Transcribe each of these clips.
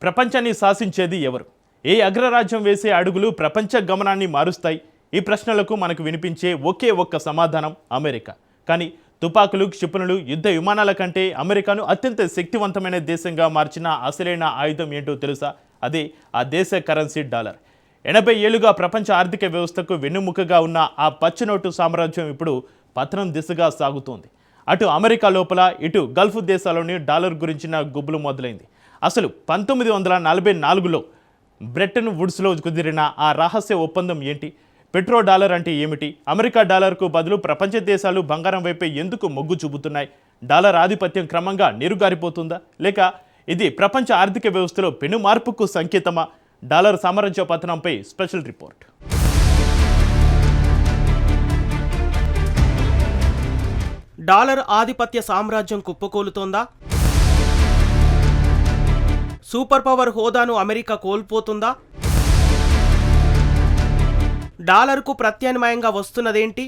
ప్రపంచాన్ని శాసించేది ఎవరు? ఏ అగ్రరాజ్యం వేసే అడుగులు ప్రపంచ గమనాన్ని మారుస్తాయి? ఈ ప్రశ్నలకు మనకు వినిపించే ఒకే ఒక్క సమాధానం అమెరికా. కానీ తుపాకులు, క్షిపణులు, యుద్ధ విమానాల కంటే అమెరికాను అత్యంత శక్తివంతమైన దేశంగా మార్చిన అసలైన ఆయుధం ఏంటో తెలుసా? అదే ఆ దేశ కరెన్సీ డాలర్. 80 ఏళ్లుగా ప్రపంచ ఆర్థిక వ్యవస్థకు వెన్నుముకగా ఉన్న ఆ పచ్చనోటు సామ్రాజ్యం ఇప్పుడు పతనం దిశగా సాగుతోంది. అటు అమెరికా లోపల, ఇటు గల్ఫ్ దేశాల్లోని డాలర్ గురించిన గుబులు మొదలైంది. అసలు 1944లో బ్రెటన్ వుడ్స్లో కుదిరిన ఆ రహస్య ఒప్పందం ఏంటి? పెట్రో డాలర్ అంటే ఏమిటి? అమెరికా డాలర్కు బదులు ప్రపంచ దేశాలు బంగారం వైపే ఎందుకు మొగ్గు చూపుతున్నాయి? డాలర్ ఆధిపత్యం క్రమంగా నీరుగారిపోతుందా, లేక ఇది ప్రపంచ ఆర్థిక వ్యవస్థలో పెను మార్పుకు సంకేతమా? డాలర్ సామ్రాజ్య పతనంపై స్పెషల్ రిపోర్ట్. డాలర్ ఆధిపత్య సామ్రాజ్యం కుప్పకూలుతోందా? సూపర్ పవర్ హోదాను అమెరికా కోల్పోతుందా? డాలర్కు ప్రత్యామ్నాయంగా వస్తున్నదేంటి?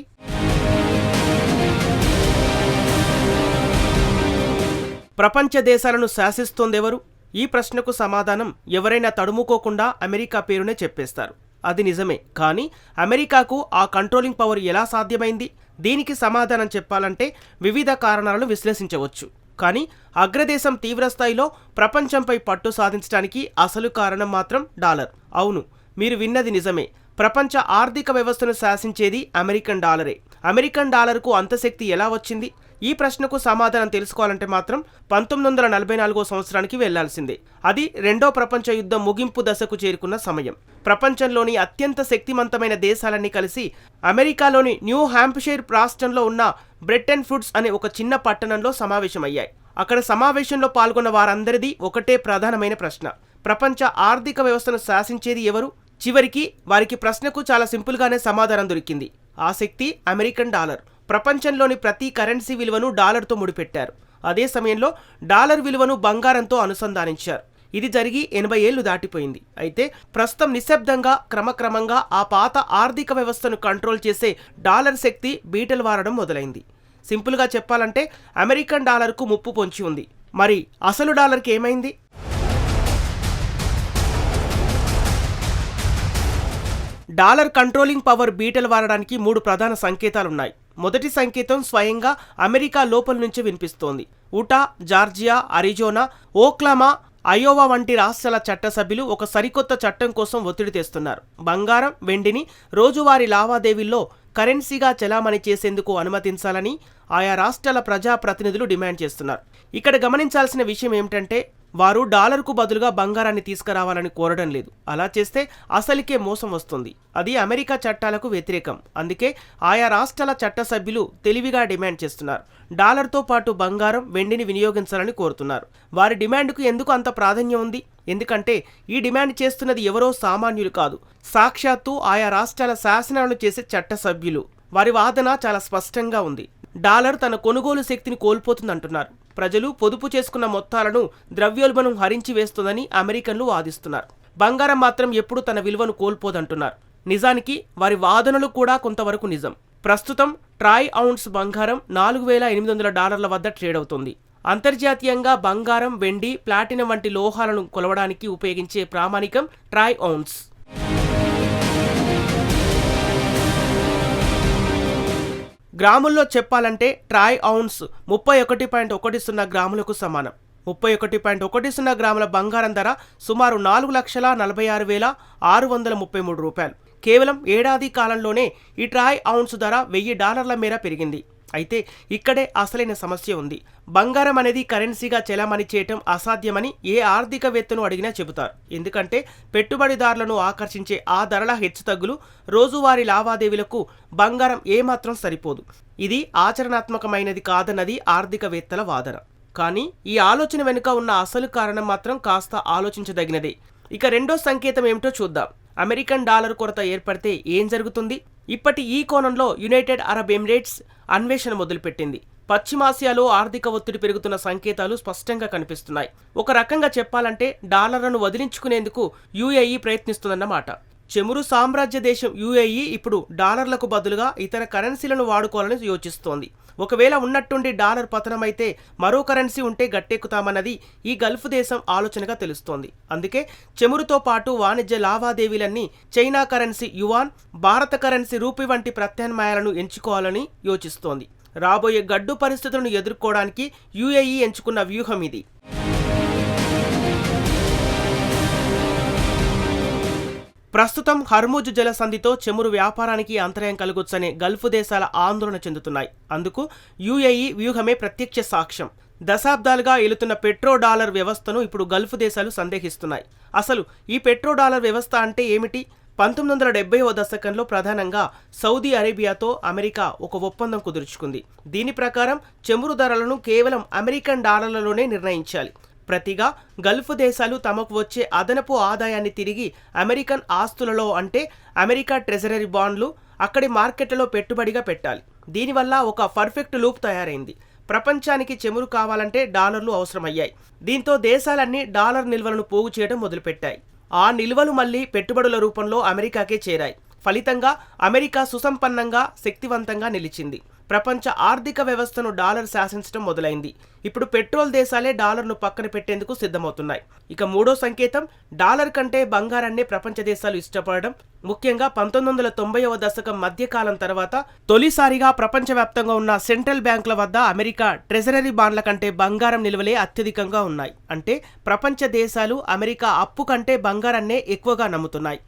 ప్రపంచ దేశాలను శాసిస్తోందెవరు? ఈ ప్రశ్నకు సమాధానం ఎవరైనా తడుముకోకుండా అమెరికా పేరునే చెప్పేస్తారు. అది నిజమే. కానీ అమెరికాకు ఆ కంట్రోలింగ్ పవర్ ఎలా సాధ్యమైంది? దీనికి సమాధానం చెప్పాలంటే వివిధ కారణాలను విశ్లేషించవచ్చు. కానీ అగ్రదేశం తీవ్రస్థాయిలో ప్రపంచంపై పట్టు సాధించడానికి అసలు కారణం మాత్రం డాలర్. అవును, మీరు విన్నది నిజమే. ప్రపంచ ఆర్థిక వ్యవస్థను శాసించేది అమెరికన్ డాలరే. అమెరికన్ డాలర్కు అంత శక్తి ఎలా వచ్చింది? ఈ ప్రశ్నకు సమాధానం తెలుసుకోవాలంటే మాత్రం 1944 సంవత్సరానికి వెళ్లాల్సిందే. అది రెండో ప్రపంచ యుద్ధం ముగింపు దశకు చేరుకున్న సమయం. ప్రపంచంలోని అత్యంత శక్తివంతమైన దేశాలన్నీ కలిసి అమెరికాలోని న్యూ హ్యాంప్షైర్ రాష్ట్రంలో ఉన్న బ్రెటన్ వుడ్స్ అనే ఒక చిన్న పట్టణంలో సమావేశమయ్యాయి. అక్కడ సమావేశంలో పాల్గొన్న వారందరిది ఒకటే ప్రధానమైన ప్రశ్న: ప్రపంచ ఆర్థిక వ్యవస్థను శాసించేది ఎవరు? చివరికి వారికి ప్రశ్నకు చాలా సింపుల్గానే సమాధానం దొరికింది. ఆ శక్తి అమెరికన్ డాలర్. ప్రపంచంలోని ప్రతి కరెన్సీ విలువను డాలర్తో ముడిపెట్టారు. అదే సమయంలో డాలర్ విలువను బంగారంతో అనుసంధానించారు. ఇది జరిగి 80 ఏళ్లు దాటిపోయింది. అయితే ప్రస్తుతం నిశ్శబ్దంగా క్రమక్రమంగా ఆ పాత ఆర్థిక వ్యవస్థను కంట్రోల్ చేసే డాలర్ శక్తి బీటలు వారడం మొదలైంది. సింపుల్గా చెప్పాలంటే అమెరికన్ డాలర్కు ముప్పు పొంచి ఉంది. మరి అసలు డాలర్కి ఏమైంది? డాలర్ కంట్రోలింగ్ పవర్ బీటలు వారడానికి 3 ప్రధాన సంకేతాలున్నాయి. మొదటి సంకేతం స్వయంగా అమెరికా లోపల నుంచి వినిపిస్తోంది. ఉటా, జార్జియా, అరిజోనా, ఓక్లామా, అయోవా వంటి రాష్ట్రాల చట్టసభ్యులు ఒక సరికొత్త చట్టం కోసం ఒత్తిడి తెస్తున్నారు. బంగారం, వెండిని రోజువారీ లావాదేవీల్లో కరెన్సీగా చెలామణి చేసేందుకు అనుమతించాలని ఆయా రాష్ట్రాల ప్రజాప్రతినిధులు డిమాండ్ చేస్తున్నారు. ఇక్కడ గమనించాల్సిన విషయం ఏమిటంటే, వారు డాలర్కు బదులుగా బంగారాన్ని తీసుకురావాలని కోరడం లేదు. అలా చేస్తే అసలుకే మోసం వస్తుంది. అది అమెరికా చట్టాలకు వ్యతిరేకం. అందుకే ఆయా రాష్ట్రాల చట్టసభ్యులు తెలివిగా డిమాండ్ చేస్తున్నారు. డాలర్తో పాటు బంగారం, వెండిని వినియోగించాలని కోరుతున్నారు. వారి డిమాండ్కు ఎందుకు అంత ప్రాధాన్యం ఉంది? ఎందుకంటే ఈ డిమాండ్ చేస్తున్నది ఎవరో సామాన్యులు కాదు, సాక్షాత్తు ఆయా రాష్ట్రాల శాసనాలను చేసే చట్టసభ్యులు. వారి వాదన చాలా స్పష్టంగా ఉంది. డాలర్ తన కొనుగోలు శక్తిని కోల్పోతుందంటున్నారు. ప్రజలు పొదుపు చేసుకున్న మొత్తాలను ద్రవ్యోల్బణం హరించి వేస్తుందని అమెరికన్లు వాదిస్తున్నారు. బంగారం మాత్రం ఎప్పుడూ తన విలువను కోల్పోదంటున్నారు. నిజానికి వారి వాదనలు కూడా కొంతవరకు నిజం. ప్రస్తుతం ట్రాయ్ ఔన్స్ బంగారం $4,800 వద్ద ట్రేడ్ అవుతుంది. అంతర్జాతీయంగా బంగారం, వెండి, ప్లాటినం వంటి లోహాలను కొలవడానికి ఉపయోగించే ప్రామాణికం ట్రాయ్ ఔన్స్. గ్రాముల్లో చెప్పాలంటే ట్రాయ్ ఔన్స్ 31.10 గ్రాములకు సమానం. 31.10 గ్రాముల బంగారం ధర సుమారు $4,46,633. కేవలం ఏడాది కాలంలోనే ఈ ట్రాయ్ ఔన్స్ ధర $1,000 మేర పెరిగింది. అయితే ఇక్కడే అసలైన సమస్య ఉంది. బంగారం అనేది కరెన్సీగా చెలామణి చేయటం అసాధ్యమని ఏ ఆర్థికవేత్తను అడిగినా చెబుతారు. ఎందుకంటే పెట్టుబడిదారులను ఆకర్షించే ఆ ధరల హెచ్చుతగ్గులు రోజువారీ లావాదేవీలకు బంగారం ఏమాత్రం సరిపోదు. ఇది ఆచరణాత్మకమైనది కాదన్నది ఆర్థికవేత్తల వాదన. కానీ ఈ ఆలోచన వెనుక ఉన్న అసలు కారణం మాత్రం కాస్త ఆలోచించదగినదే. ఇక రెండో సంకేతం ఏమిటో చూద్దాం. అమెరికన్ డాలర్ కొరత ఏర్పడితే ఏం జరుగుతుంది? ఇప్పటి ఈ కోణంలో యునైటెడ్ అరబ్ ఎమిరేట్స్ అన్వేషణ మొదలుపెట్టింది. పశ్చిమాసియాలో ఆర్థిక ఒత్తిడి పెరుగుతున్న సంకేతాలు స్పష్టంగా కనిపిస్తున్నాయి. ఒక రకంగా చెప్పాలంటే డాలర్లను వదిలించుకునేందుకు యుఏఈ ప్రయత్నిస్తుందన్నమాట. చెమురు సామ్రాజ్య దేశం యుఏఈ ఇప్పుడు డాలర్లకు బదులుగా ఇతర కరెన్సీలను వాడుకోవాలని యోచిస్తోంది. ఒకవేళ ఉన్నట్టుండి డాలర్ పతనమైతే మరో కరెన్సీ ఉంటే గట్టెక్కుతామన్నది ఈ గల్ఫ్ దేశం ఆలోచనగా తెలుస్తోంది. అందుకే చెమురుతో పాటు వాణిజ్య లావాదేవీలన్నీ చైనా కరెన్సీ యువాన్, భారత కరెన్సీ రూపీ వంటి ప్రత్యామ్నాయాలను ఎంచుకోవాలని యోచిస్తోంది. రాబోయే గడ్డు పరిస్థితులను ఎదుర్కోవడానికి యుఏఈ ఎంచుకున్న వ్యూహం ఇది. ప్రస్తుతం హర్ముజ్ జలసంధితో చెమురు వ్యాపారానికి అంతరాయం కలుగొచ్చనే గల్ఫ్ దేశాల ఆందోళన చెందుతున్నాయి. అందుకు యుఏఈ వ్యూహమే ప్రత్యక్ష సాక్ష్యం. దశాబ్దాలుగా ఏలుతున్న పెట్రో డాలర్ వ్యవస్థను ఇప్పుడు గల్ఫ్ దేశాలు సందేహిస్తున్నాయి. అసలు ఈ పెట్రో డాలర్ వ్యవస్థ అంటే ఏమిటి? 1970వ దశకంలో ప్రధానంగా సౌదీ అరేబియాతో అమెరికా ఒక ఒప్పందం కుదుర్చుకుంది. దీని ప్రకారం చెమురు ధరలను కేవలం అమెరికన్ డాలర్లలోనే నిర్ణయించాలి. ప్రతిగా గల్ఫ్ దేశాలు తమకు వచ్చే అదనపు ఆదాయాన్ని తిరిగి అమెరికన్ ఆస్తులలో అంటే అమెరికా ట్రెజరీ బాండ్లు అక్కడి మార్కెట్లలో పెట్టుబడిగా పెట్టాలి. దీనివల్ల ఒక పర్ఫెక్ట్ లూప్ తయారైంది. ప్రపంచానికి చెమురు కావాలంటే డాలర్లు అవసరమయ్యాయి. దీంతో దేశాలన్నీ డాలర్ నిల్వలను పోగు చేయడం మొదలుపెట్టాయి. ఆ నిల్వలు మళ్లీ పెట్టుబడుల రూపంలో అమెరికాకే చేరాయి. ఫలితంగా అమెరికా సుసంపన్నంగా, శక్తివంతంగా నిలిచింది. ప్రపంచ ఆర్థిక వ్యవస్థను డాలర్ శాసించడం మొదలైంది. ఇప్పుడు పెట్రోల్ దేశాలే డాలర్ను పక్కన పెట్టేందుకు సిద్ధమవుతున్నాయి. ఇక మూడో సంకేతం, డాలర్ కంటే బంగారాన్నే ప్రపంచ దేశాలు ఇష్టపడడం. ముఖ్యంగా 1990వ దశకం మధ్యకాలం తర్వాత తొలిసారిగా ప్రపంచవ్యాప్తంగా ఉన్న సెంట్రల్ బ్యాంకుల వద్ద అమెరికా ట్రెజరీ బాండ్ల కంటే బంగారం నిల్వలే అత్యధికంగా ఉన్నాయి. అంటే ప్రపంచ దేశాలు అమెరికా అప్పు కంటే బంగారాన్నే ఎక్కువగా నమ్ముతున్నాయి.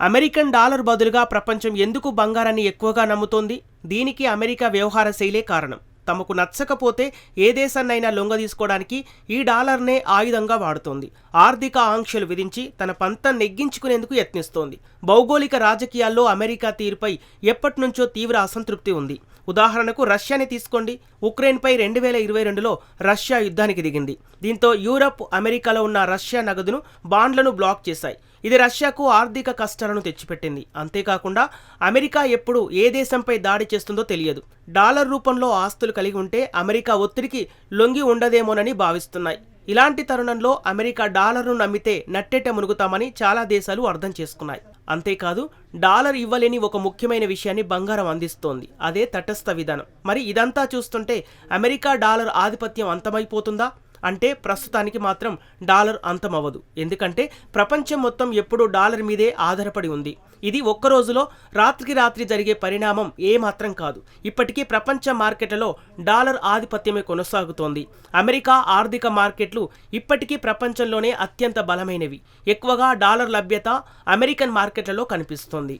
అమెరికన్ డాలర్ బదులుగా ప్రపంచం ఎందుకు బంగారాన్ని ఎక్కువగా నమ్ముతోంది? దీనికి అమెరికా వ్యవహార శైలే కారణం. తమకు నచ్చకపోతే ఏ దేశాన్నైనా లొంగదీసుకోవడానికి ఈ డాలర్నే ఆయుధంగా వాడుతోంది. ఆర్థిక ఆంక్షలు విధించి తన పంతం నెగ్గించుకునేందుకు యత్నిస్తోంది. భౌగోళిక రాజకీయాల్లో అమెరికా తీరుపై ఎప్పటినుంచో తీవ్ర అసంతృప్తి ఉంది. ఉదాహరణకు రష్యాని తీసుకోండి. ఉక్రెయిన్పై 2022లో రష్యా యుద్ధానికి దిగింది. దీంతో యూరప్, అమెరికాలో ఉన్న రష్యా నగదును, బాండ్లను బ్లాక్ చేశాయి. ఇది రష్యాకు ఆర్థిక కష్టాలను తెచ్చిపెట్టింది. అంతేకాకుండా అమెరికా ఎప్పుడు ఏ దేశంపై దాడి చేస్తుందో తెలియదు. డాలర్ రూపంలో ఆస్తులు కలిగి ఉంటే అమెరికా ఒత్తిడికి లొంగి ఉండదేమోనని భావిస్తున్నాయి. ఇలాంటి తరుణంలో అమెరికా డాలర్ను నమ్మితే నట్టేట మునుగుతామని చాలా దేశాలు అర్థం చేసుకున్నాయి. అంతేకాదు, డాలర్ ఇవ్వలేని ఒక ముఖ్యమైన విషయాన్ని బంగారం అందిస్తోంది. అదే తటస్థ విధానం. మరి ఇదంతా చూస్తుంటే అమెరికా డాలర్ ఆధిపత్యం అంతమైపోతుందా అంటే ప్రస్తుతానికి మాత్రం డాలర్ అంతమవ్వదు. ఎందుకంటే ప్రపంచం మొత్తం ఎప్పుడూ డాలర్ మీదే ఆధారపడి ఉంది. ఇది ఒక్క రోజులో రాత్రికి రాత్రి జరిగే పరిణామం ఏమాత్రం కాదు. ఇప్పటికీ ప్రపంచ మార్కెట్లలో డాలర్ ఆధిపత్యమే కొనసాగుతోంది. అమెరికా ఆర్థిక మార్కెట్లు ఇప్పటికీ ప్రపంచంలోనే అత్యంత బలమైనవి. ఎక్కువగా డాలర్ లభ్యత అమెరికన్ మార్కెట్లలో కనిపిస్తోంది.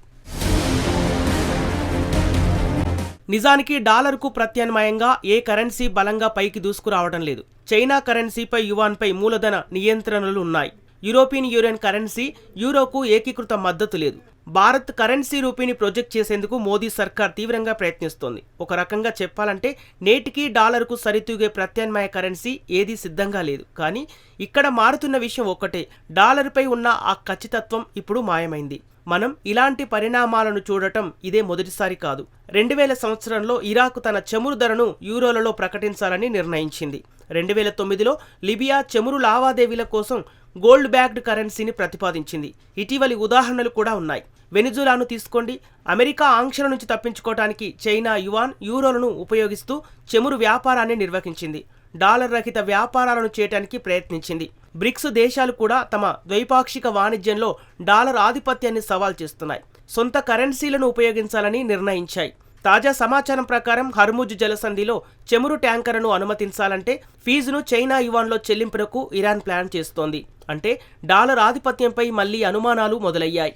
నిజానికి డాలర్కు ప్రత్యామ్నాయంగా ఏ కరెన్సీ బలంగా పైకి దూసుకురావడం లేదు. చైనా కరెన్సీపై యువాన్పై మూలధన నియంత్రణలు ఉన్నాయి. యూరోపియన్ యూనియన్ కరెన్సీ యూరోకు ఏకీకృత మద్దతు లేదు. భారత్ కరెన్సీ రూపీని ప్రొజెక్ట్ చేసేందుకు మోదీ సర్కార్ తీవ్రంగా ప్రయత్నిస్తోంది. ఒక రకంగా చెప్పాలంటే నేటికి డాలర్కు సరితూగే ప్రత్యామ్నాయ కరెన్సీ ఏదీ సిద్ధంగా లేదు. కానీ ఇక్కడ మారుతున్న విషయం ఒక్కటే, డాలర్పై ఉన్న ఆ ఖచ్చితత్వం ఇప్పుడు మాయమైంది. మనం ఇలాంటి పరిణామాలను చూడటం ఇదే మొదటిసారి కాదు. 2000 సంవత్సరంలో ఇరాక్ తన చమురు ధరను యూరోలలో ప్రకటించాలని నిర్ణయించింది. 2009లో లిబియా చమురు లావాదేవీల కోసం గోల్డ్ బ్యాక్డ్ కరెన్సీని ప్రతిపాదించింది. ఇటీవలి ఉదాహరణలు కూడా ఉన్నాయి. వెనిజులాను తీసుకోండి. అమెరికా ఆంక్షల నుంచి తప్పించుకోవడానికి చైనా యువాన్, యూరోలను ఉపయోగిస్తూ చమురు వ్యాపారాన్ని నిర్వహించింది. డాలర్ రహిత వ్యాపారాలను చేయడానికి ప్రయత్నించింది. బ్రిక్స్ దేశాలు కూడా తమ ద్వైపాక్షిక వాణిజ్యంలో డాలర్ ఆధిపత్యాన్ని సవాల్ చేస్తున్నాయి. సొంత కరెన్సీలను ఉపయోగించాలని నిర్ణయించాయి. తాజా సమాచారం ప్రకారం హర్ముజ్ జలసంధిలో చమురు ట్యాంకర్ను అనుమతించాలంటే ఫీజును చైనా యువాన్లో చెల్లింపునకు ఇరాన్ ప్లాన్ చేస్తోంది. అంటే డాలర్ ఆధిపత్యంపై మళ్లీ అనుమానాలు మొదలయ్యాయి.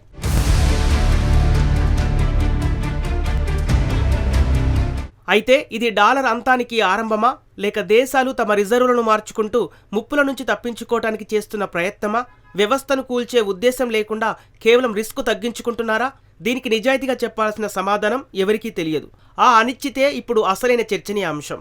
అయితే ఇది డాలర్ అంతానికి ఆరంభమా, లేక దేశాలు తమ రిజర్వులను మార్చుకుంటూ ముప్పుల నుంచి తప్పించుకోవటానికి చేస్తున్న ప్రయత్నమా? వ్యవస్థను కూల్చే ఉద్దేశం లేకుండా కేవలం రిస్క్ తగ్గించుకుంటున్నారా? దీనికి నిజాయితీగా చెప్పాల్సిన సమాధానం ఎవరికీ తెలియదు. ఆ అనిశ్చితే ఇప్పుడు అసలైన చర్చనీయాంశం.